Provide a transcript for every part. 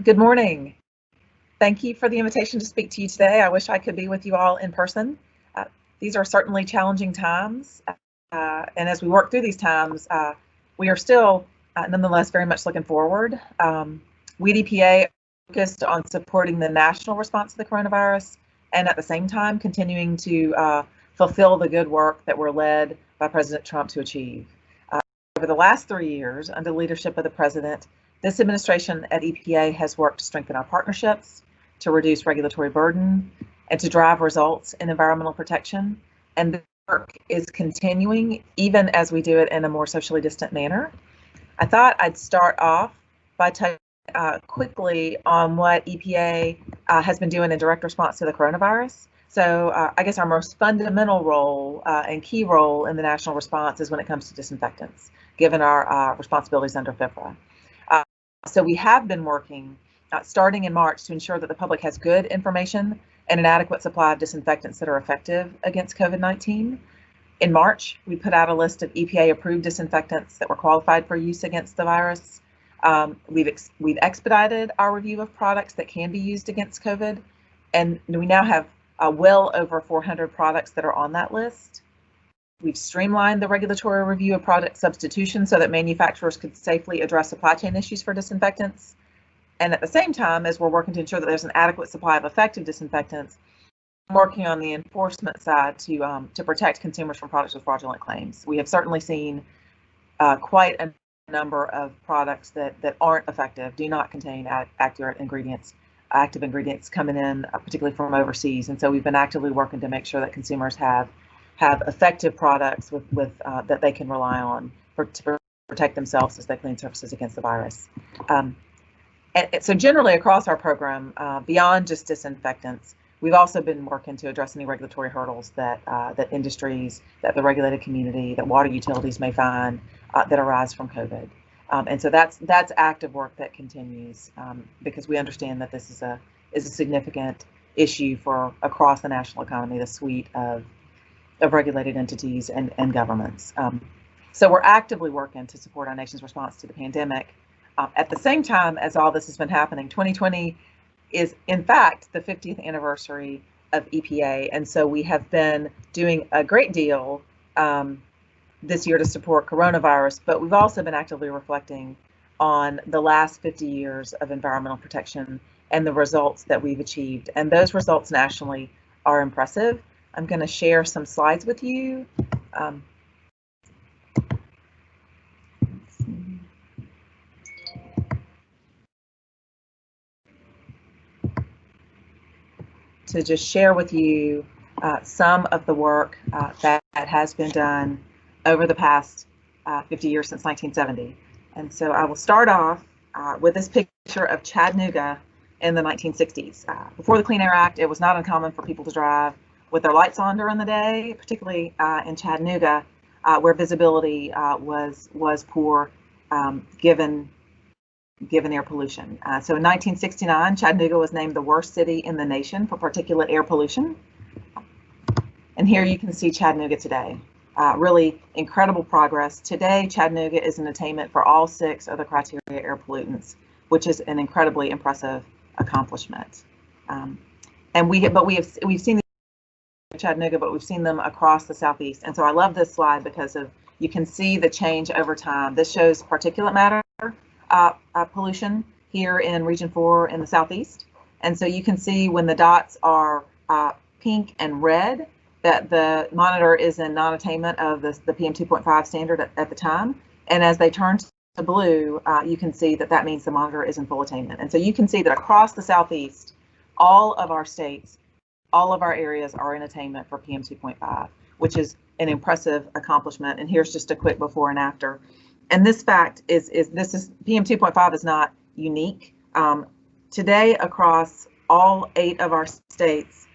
Good morning. Thank you for the invitation to speak to you today. I wish I could be with you all in person. These are certainly challenging times, and as we work through these times, we are still nonetheless very much looking forward. We at EPA are focused on supporting the national response to the coronavirus and at the same time continuing to fulfill the good work that we're led by President Trump to achieve. Over the last 3 years, under the leadership of the President, this administration at EPA has worked to strengthen our partnerships, to reduce regulatory burden, and to drive results in environmental protection. And the work is continuing even as we do it in a more socially distant manner. I thought I'd start off by touching quickly on what EPA has been doing in direct response to the coronavirus. So I guess our most fundamental role and key role in the national response is when it comes to disinfectants, given our responsibilities under FIFRA. So we have been working starting in March to ensure that the public has good information and an adequate supply of disinfectants that are effective against COVID-19. In March, we put out a list of EPA-approved disinfectants that were qualified for use against the virus. We've expedited our review of products that can be used against COVID, and we now have well over 400 products that are on that list. We've streamlined the regulatory review of product substitution so that manufacturers could safely address supply chain issues for disinfectants. And at the same time, as we're working to ensure that there's an adequate supply of effective disinfectants, I'm working on the enforcement side to protect consumers from products with fraudulent claims. We have certainly seen quite a number of products that aren't effective, do not contain active ingredients coming in, particularly from overseas. And so we've been actively working to make sure that consumers have effective products with that they can rely on to protect themselves as they clean surfaces against the virus. And so generally across our program, beyond just disinfectants, we've also been working to address any regulatory hurdles that industries, that the regulated community, that water utilities may find that arise from COVID. And so that's active work that continues because we understand that this is a significant issue for across the national economy, the suite of regulated entities and governments. So we're actively working to support our nation's response to the pandemic. At the same time as all this has been happening, 2020 is in fact the 50th anniversary of EPA. And so we have been doing a great deal this year to support coronavirus, but we've also been actively reflecting on the last 50 years of environmental protection and the results that we've achieved. And those results nationally are impressive. I'm going to share some slides with you. To just share with you some of the work that has been done over the past 50 years since 1970. And so I will start off with this picture of Chattanooga in the 1960s. Before the Clean Air Act, it was not uncommon for people to drive with their lights on during the day, particularly in Chattanooga, where visibility was poor given air pollution. So in 1969, Chattanooga was named the worst city in the nation for particulate air pollution. And here you can see Chattanooga today. Really incredible progress. Today, Chattanooga is in attainment for all 6 of the criteria air pollutants, which is an incredibly impressive accomplishment. We've seen Chattanooga, but we've seen them across the Southeast. And so I love this slide because you can see the change over time. This shows particulate matter pollution here in Region 4 in the Southeast. And so you can see when the dots are pink and red, that the monitor is in non-attainment of the PM 2.5 standard at the time. And as they turn to blue, you can see that means the monitor is in full attainment. And so you can see that across the Southeast, all of our states, all of our areas are in attainment for PM 2.5, which is an impressive accomplishment. And here's just a quick before and after. And this fact is PM 2.5 is not unique. Today, across all 8 of our states,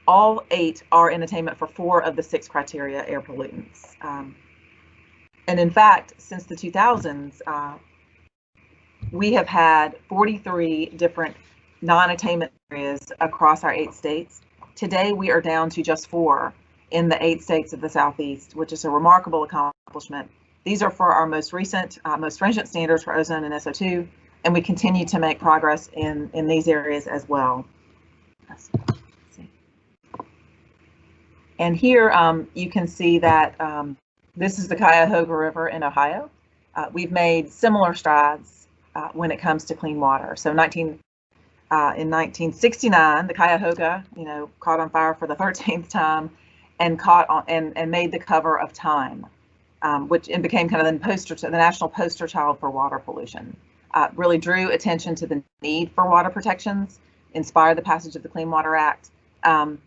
all 8 are in attainment for 4 of the 6 criteria air pollutants. And in fact, since the 2000s, we have had 43 different non-attainment areas across our 8 states. Today, we are down to just 4 in the 8 states of the Southeast, which is a remarkable accomplishment. These are for our most recent, most stringent standards for ozone and SO2, and we continue to make progress in these areas as well. Let's see. And here you can see that this is the Cuyahoga River in Ohio. We've made similar strides when it comes to clean water. So in 1969, the Cuyahoga, caught on fire for the 13th time, and made the cover of Time, which became kind of the national poster child for water pollution. Really drew attention to the need for water protections, inspired the passage of the Clean Water Act, and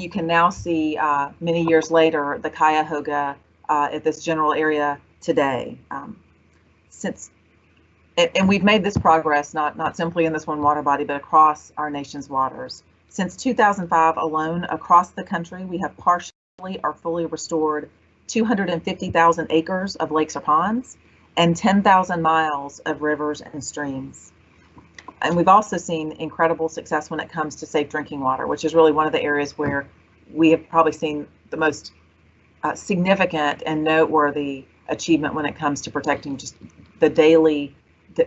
you can now see many years later the Cuyahoga at this general area today. And we've made this progress not simply in this one water body, but across our nation's waters. Since 2005 alone, across the country, we have partially or fully restored 250,000 acres of lakes or ponds and 10,000 miles of rivers and streams. And we've also seen incredible success when it comes to safe drinking water, which is really one of the areas where we have probably seen the most significant and noteworthy achievement when it comes to protecting just the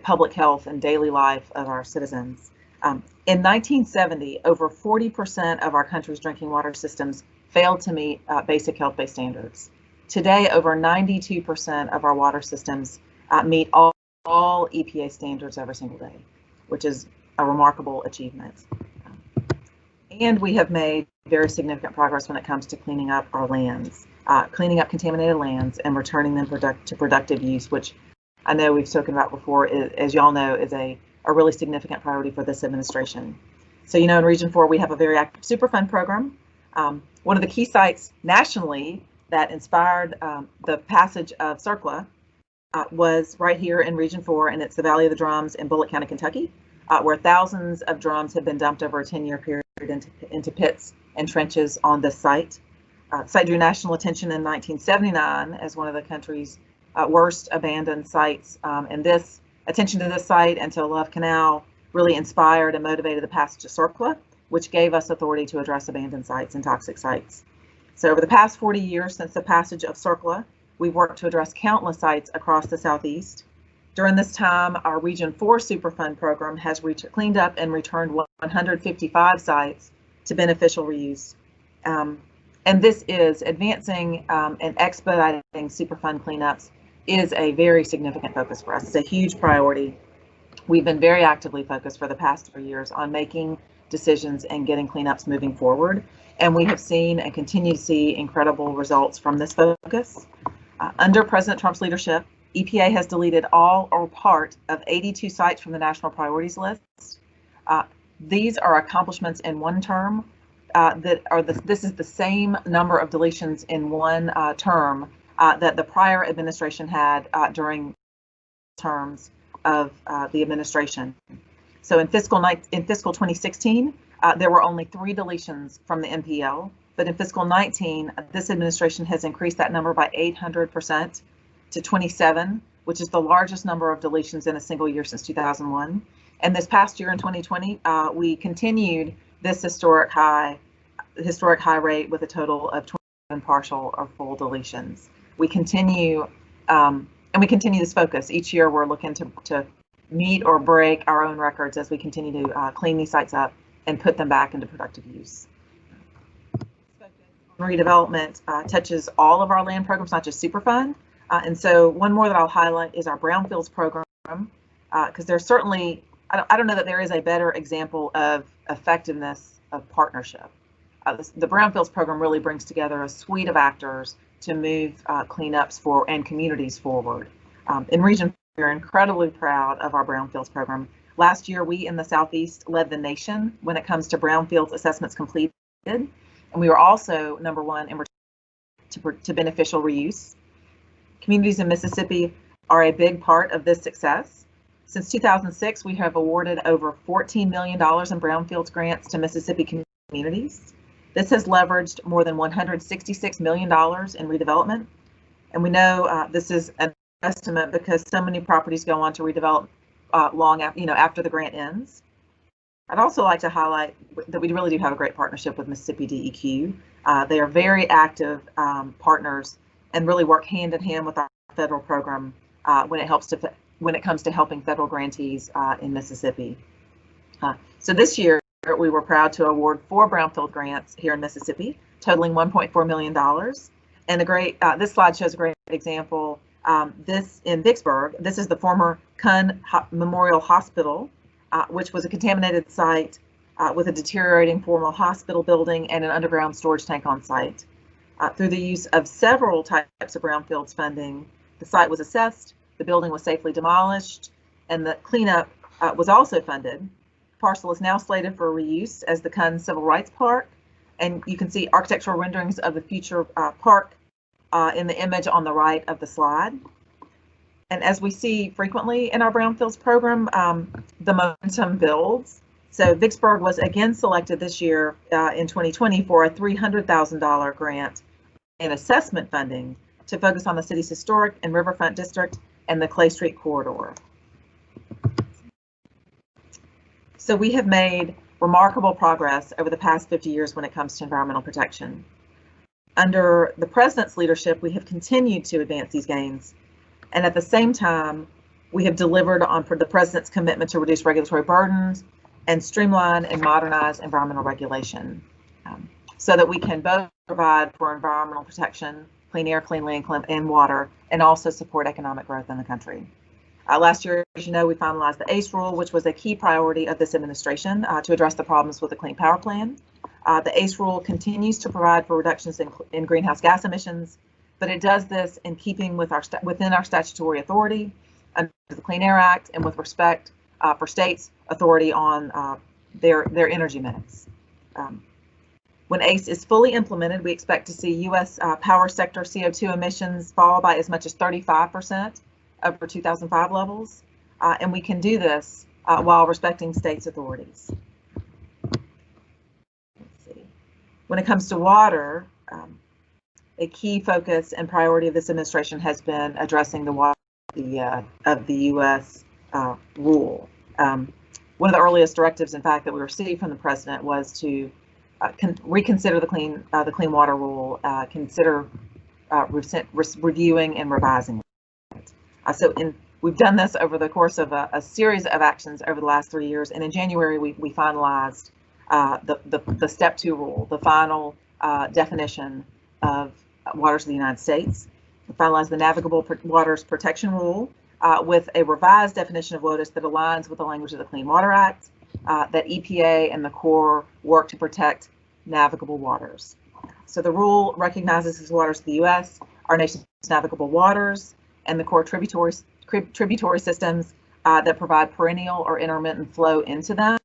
public health and daily life of our citizens. In 1970, over 40% of our country's drinking water systems failed to meet basic health-based standards. Today, over 92% of our water systems meet all EPA standards every single day, which is a remarkable achievement. And we have made very significant progress when it comes to cleaning up our lands, cleaning up contaminated lands and returning them to productive use, which I know we've spoken about before, as y'all know, is a really significant priority for this administration. So, in Region 4, we have a very active Superfund program. One of the key sites nationally that inspired the passage of CERCLA was right here in Region 4, and it's the Valley of the Drums in Bullitt County, Kentucky, where thousands of drums have been dumped over a 10-year period into pits and trenches on this site. The site drew national attention in 1979 as one of the country's worst abandoned sites, and this attention to this site and to Love Canal really inspired and motivated the passage of CERCLA, which gave us authority to address abandoned sites and toxic sites. So over the past 40 years since the passage of CERCLA, we've worked to address countless sites across the Southeast. During this time, our Region 4 Superfund program has cleaned up and returned 155 sites to beneficial reuse. And this is advancing and expediting Superfund cleanups is a very significant focus for us. It's a huge priority. We've been very actively focused for the past 3 years on making decisions and getting cleanups moving forward. And we have seen and continue to see incredible results from this focus. Under President Trump's leadership, EPA has deleted all or part of 82 sites from the national priorities list. These are accomplishments in one term. This is the same number of deletions in one term that the prior administration had during terms of the administration. So in fiscal 2016, there were only 3 deletions from the NPL, but in fiscal 19, this administration has increased that number by 800% to 27, which is the largest number of deletions in a single year since 2001. And this past year in 2020, we continued this historic high rate with a total of 27 partial or full deletions. We continue this focus. Each year we're looking to meet or break our own records as we continue to clean these sites up and put them back into productive use. Redevelopment touches all of our land programs, not just Superfund. And so one more that I'll highlight is our Brownfields program, because there's certainly, I don't know that there is a better example of effectiveness of partnership. The Brownfields program really brings together a suite of actors to move cleanups and communities forward. In Region, we're incredibly proud of our Brownfields program. Last year, we in the Southeast led the nation when it comes to Brownfields assessments completed, and we were also #1 to beneficial reuse. Communities in Mississippi are a big part of this success. Since 2006, we have awarded over $14 million in Brownfields grants to Mississippi communities. This has leveraged more than $166 million in redevelopment. And we know this is an estimate because so many properties go on to redevelop long after the grant ends. I'd also like to highlight that we really do have a great partnership with Mississippi DEQ. They are very active partners and really work hand in hand with our federal program when it helps to when it comes to helping federal grantees in Mississippi. So this year, we were proud to award 4 brownfield grants here in Mississippi, totaling $1.4 million. And this slide shows a great example. This in Vicksburg, this is the former Kunn Memorial Hospital, which was a contaminated site with a deteriorating former hospital building and an underground storage tank on site. Through the use of several types of brownfields funding, the site was assessed, the building was safely demolished, and the cleanup was also funded. The parcel is now slated for reuse as the Kunn Civil Rights Park, and you can see architectural renderings of the future park in the image on the right of the slide. And as we see frequently in our brownfields program, the momentum builds. So Vicksburg was again selected this year in 2020 for a $300,000 grant in assessment funding to focus on the city's historic and riverfront district and the Clay Street corridor. So we have made remarkable progress over the past 50 years when it comes to environmental protection. Under the President's leadership, we have continued to advance these gains. And at the same time, we have delivered on the President's commitment to reduce regulatory burdens and streamline and modernize environmental regulation so that we can both provide for environmental protection, clean air, clean land, and water, and also support economic growth in the country. Last year, as you know, we finalized the ACE rule, which was a key priority of this administration to address the problems with the Clean Power Plan. The ACE rule continues to provide for reductions in greenhouse gas emissions, but it does this in keeping with within our statutory authority under the Clean Air Act and with respect for states' authority on their energy mix. When ACE is fully implemented, we expect to see U.S. Power sector CO2 emissions fall by as much as 35% over 2005 levels, and we can do this while respecting states' authorities. Let's see. When it comes to water, a key focus and priority of this administration has been addressing the water of the U.S. Rule. One of the earliest directives, in fact, that we received from the President was to reconsider the Clean Water Rule, consider reviewing and revising it. We've done this over the course of a series of actions over the last 3 years, and in January we finalized the Step 2 rule, the final definition of waters of the United States. We finalized the Navigable Waters Protection Rule with a revised definition of WOTUS that aligns with the language of the Clean Water Act, that EPA and the Corps work to protect navigable waters. So the rule recognizes as waters of the U.S., our nation's navigable waters, and the core tributary systems that provide perennial or intermittent flow into them.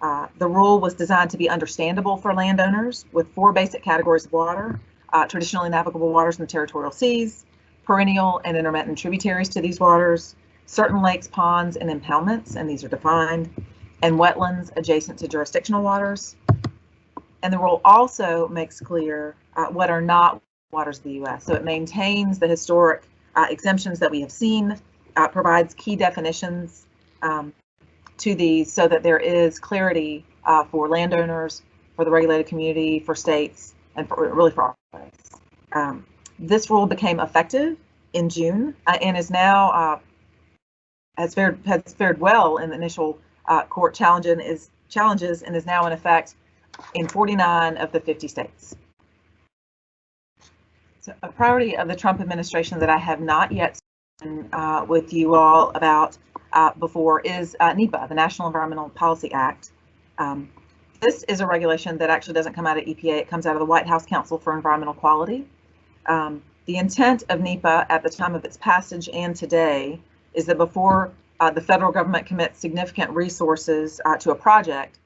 The rule was designed to be understandable for landowners with 4 basic categories of water: traditionally navigable waters in the territorial seas, perennial and intermittent tributaries to these waters, certain lakes, ponds, and impoundments, and these are defined, and wetlands adjacent to jurisdictional waters. And the rule also makes clear what are not waters of the U.S. So it maintains the historic exemptions that we have seen, provides key definitions to these so that there is clarity for landowners, for the regulated community, for states, and really for all of us. This rule became effective in June and is now has fared well in the initial court challenges and is now in effect in 49 of the 50 states. So a priority of the Trump administration that I have not yet spoken with you all about before is NEPA, the National Environmental Policy Act. This is a regulation that actually doesn't come out of EPA, it comes out of the White House Council for Environmental Quality. The intent of NEPA at the time of its passage and today is that before the federal government commits significant resources to a project,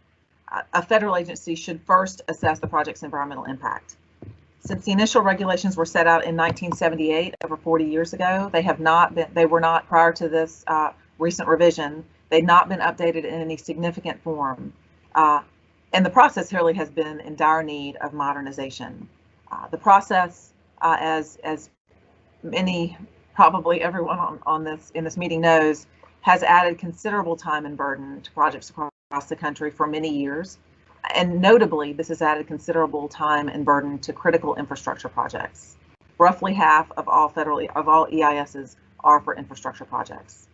a federal agency should first assess the project's environmental impact. Since the initial regulations were set out in 1978, over 40 years ago, they were not, prior to this recent revision, they'd not been updated in any significant form. And the process really has been in dire need of modernization. The process, as many, probably everyone in this meeting knows, has added considerable time and burden to projects across the country for many years. And notably, this has added considerable time and burden to critical infrastructure projects. Roughly half of all EISs are for infrastructure projects.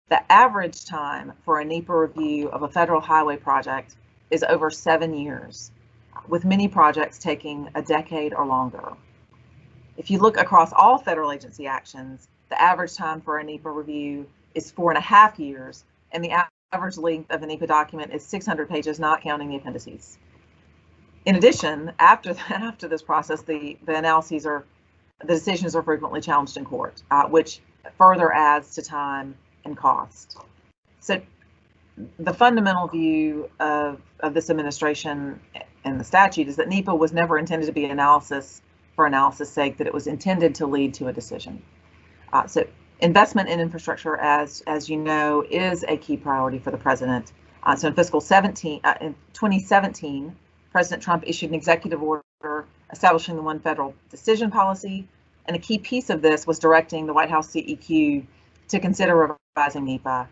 The average time for a NEPA review of a federal highway project is over 7 years, with many projects taking a decade or longer. If you look across all federal agency actions, the average time for a NEPA review is 4.5 years, and the average length of a NEPA document is 600 pages, not counting the appendices. In addition, after this process, the decisions are frequently challenged in court, which further adds to time and cost. So the fundamental view of this administration and the statute is that NEPA was never intended to be analysis for analysis' sake, that it was intended to lead to a decision. So investment in infrastructure, as you know, is a key priority for the president. So in in 2017, President Trump issued an executive order establishing the one federal decision policy, and a key piece of this was directing the White House CEQ to consider revising NEPA,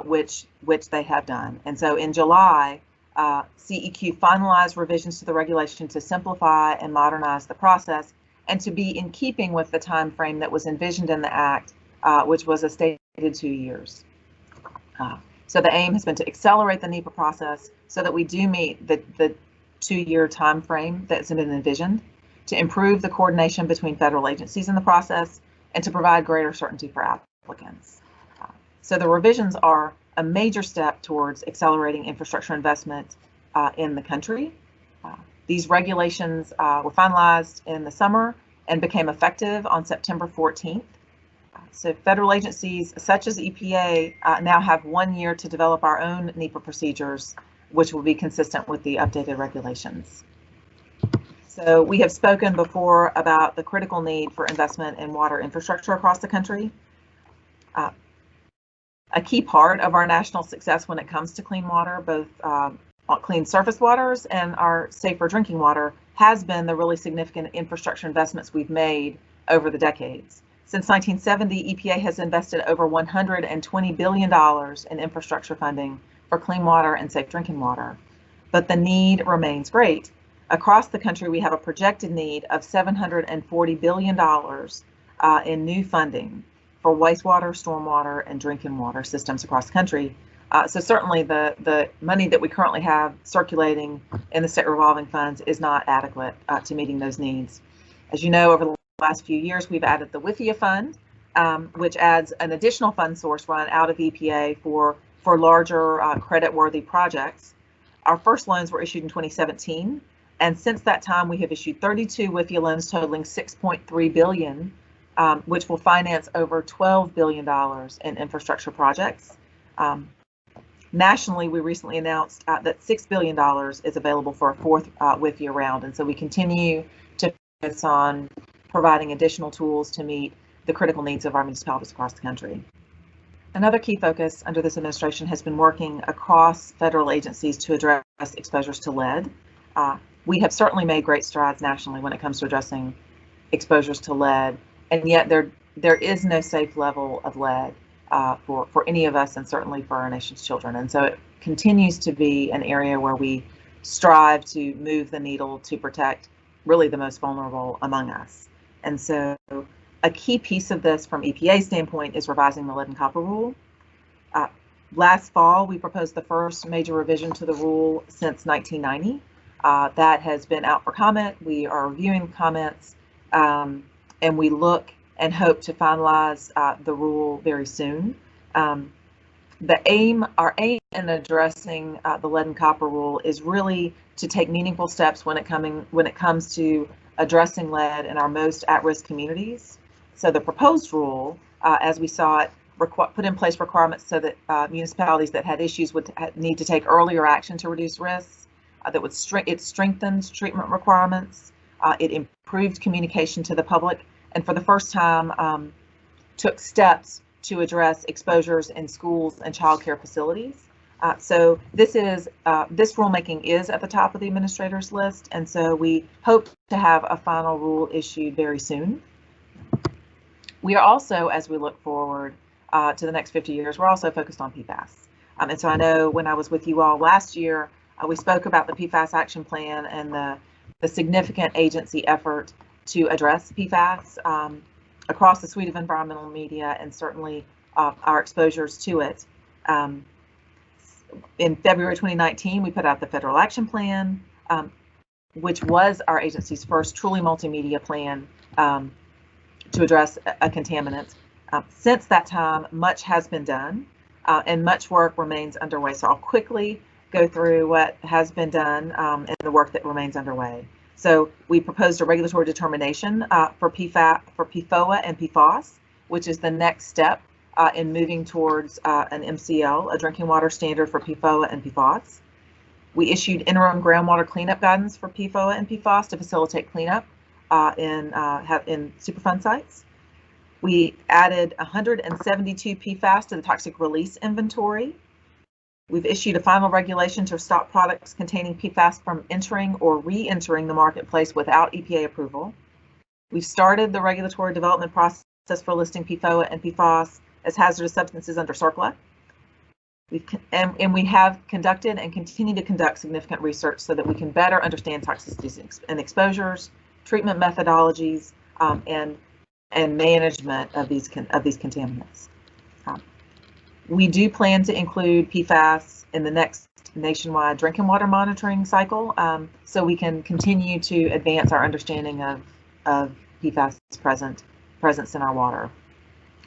which they have done. And so in July, CEQ finalized revisions to the regulation to simplify and modernize the process, and to be in keeping with the time frame that was envisioned in the act, which was a stated 2 years. So the aim has been to accelerate the NEPA process so that we do meet the 2-year time frame that's been envisioned, to improve the coordination between federal agencies in the process, and to provide greater certainty for applicants. So the revisions are a major step towards accelerating infrastructure investment in the country. These regulations were finalized in the summer and became effective on September 14th. So federal agencies such as EPA now have 1 year to develop our own NEPA procedures, which will be consistent with the updated regulations. So we have spoken before about the critical need for investment in water infrastructure across the country. A key part of our national success when it comes to clean water, both clean surface waters and our safer drinking water, has been the really significant infrastructure investments we've made over the decades. Since 1970, EPA has invested over $120 billion in infrastructure funding for clean water and safe drinking water. But the need remains great. Across the country, we have a projected need of $740 billion in new funding for wastewater, stormwater, and drinking water systems across the country. So certainly the money that we currently have circulating in the state revolving funds is not adequate to meeting those needs. As you know, over the last few years, we've added the EPA fund, which adds an additional fund source run out of EPA for larger credit-worthy projects. Our first loans were issued in 2017, and since that time, we have issued 32 EPA loans totaling $6.3 billion, which will finance over $12 billion in infrastructure projects. Nationally, we recently announced that $6 billion is available for a fourth EPA round, and so we continue to focus on providing additional tools to meet the critical needs of our municipalities across the country. Another key focus under this administration has been working across federal agencies to address exposures to lead. We have certainly made great strides nationally when it comes to addressing exposures to lead, and yet there is no safe level of lead for any of us, and certainly for our nation's children. And so it continues to be an area where we strive to move the needle to protect really the most vulnerable among us. And so a key piece of this from EPA's standpoint is revising the lead and copper rule. Last fall, we proposed the first major revision to the rule since 1990. That has been out for comment. We are reviewing comments, and we look and hope to finalize the rule very soon. Our aim in addressing the lead and copper rule is really to take meaningful steps when it comes to addressing lead in our most at-risk communities. So the proposed rule, as we saw it, put in place requirements so that municipalities that had issues would need to take earlier action to reduce risks. It strengthens treatment requirements. It improved communication to the public, and for the first time took steps to address exposures in schools and child care facilities. So this rulemaking is at the top of the administrator's list, and so we hope to have a final rule issued very soon. We are also, as we look forward to the next 50 years, we're also focused on PFAS. And so I know when I was with you all last year, we spoke about the PFAS action plan and the significant agency effort to address PFAS across the suite of environmental media, and certainly our exposures to it. In February 2019, we put out the Federal Action Plan, which was our agency's first truly multimedia plan to address a contaminant. Since that time, much has been done and much work remains underway. So I'll quickly go through what has been done and the work that remains underway. So we proposed a regulatory determination for PFOA and PFOS, which is the next step in moving towards an MCL, a drinking water standard for PFOA and PFOS. We issued interim groundwater cleanup guidance for PFOA and PFOS to facilitate cleanup in Superfund sites. We added 172 PFAS to the toxic release inventory. We've issued a final regulation to stop products containing PFAS from entering or re-entering the marketplace without EPA approval. We've started the regulatory development process for listing PFOA and PFOS as hazardous substances under CERCLA. We have conducted and continue to conduct significant research so that we can better understand toxicities and exposures, treatment methodologies, and management of these contaminants. We do plan to include PFAS in the next nationwide drinking water monitoring cycle, so we can continue to advance our understanding of PFAS presence in our water.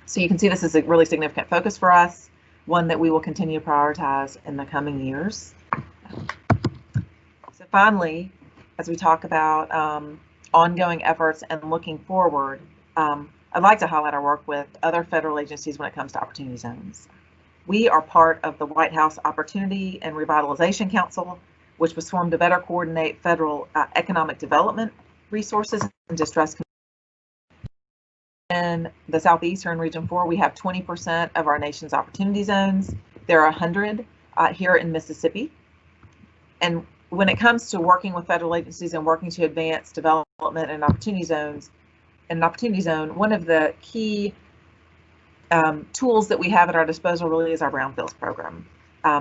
So you can see this is a really significant focus for us, one that we will continue to prioritize in the coming years. So finally, as we talk about ongoing efforts and looking forward, I'd like to highlight our work with other federal agencies when it comes to opportunity zones. We are part of the White House Opportunity and Revitalization Council, which was formed to better coordinate federal economic development resources in distressed communities. In the Southeast, here in Region 4, we have 20% of our nation's opportunity zones. There are 100 here in Mississippi. And when it comes to working with federal agencies and working to advance development in opportunity zones, in an opportunity zone, one of the key tools that we have at our disposal really is our brownfields program,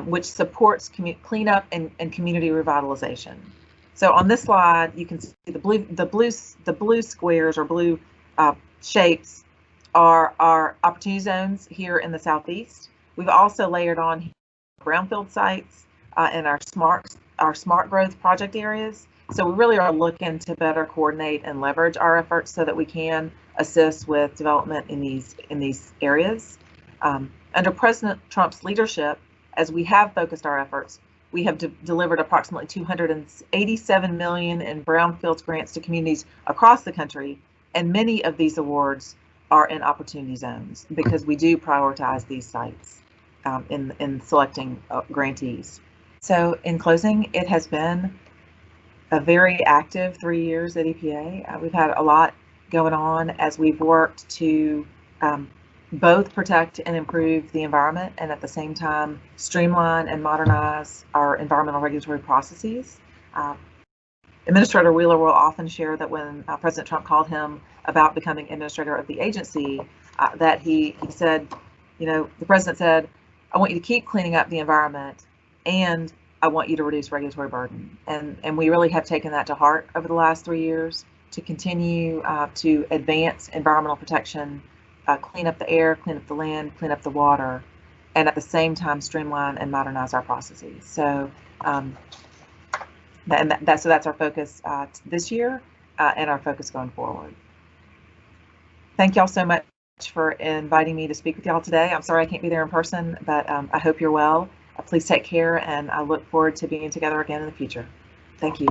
which supports cleanup and community revitalization. So on this slide, you can see the blue squares or blue shapes are our opportunity zones here in the Southeast. We've also layered on brownfield sites and our smart growth project areas. So we really are looking to better coordinate and leverage our efforts so that we can assist with development in these areas. Under President Trump's leadership, as we have focused our efforts, we have delivered approximately $287 million in brownfields grants to communities across the country, and many of these awards are in opportunity zones because we do prioritize these sites in selecting grantees. So in closing, it has been a very active 3 years at EPA. We've had a lot going on as we've worked to both protect and improve the environment and at the same time streamline and modernize our environmental regulatory processes. Administrator Wheeler will often share that when President Trump called him about becoming administrator of the agency, that he said, you know, the president said, I want you to keep cleaning up the environment and I want you to reduce regulatory burden. And we really have taken that to heart over the last 3 years to continue to advance environmental protection, clean up the air, clean up the land, clean up the water, and at the same time streamline and modernize our processes. So that's our focus this year and our focus going forward. Thank y'all so much for inviting me to speak with y'all today. I'm sorry I can't be there in person, but I hope you're well. Please take care, and I look forward to being together again in the future. Thank you.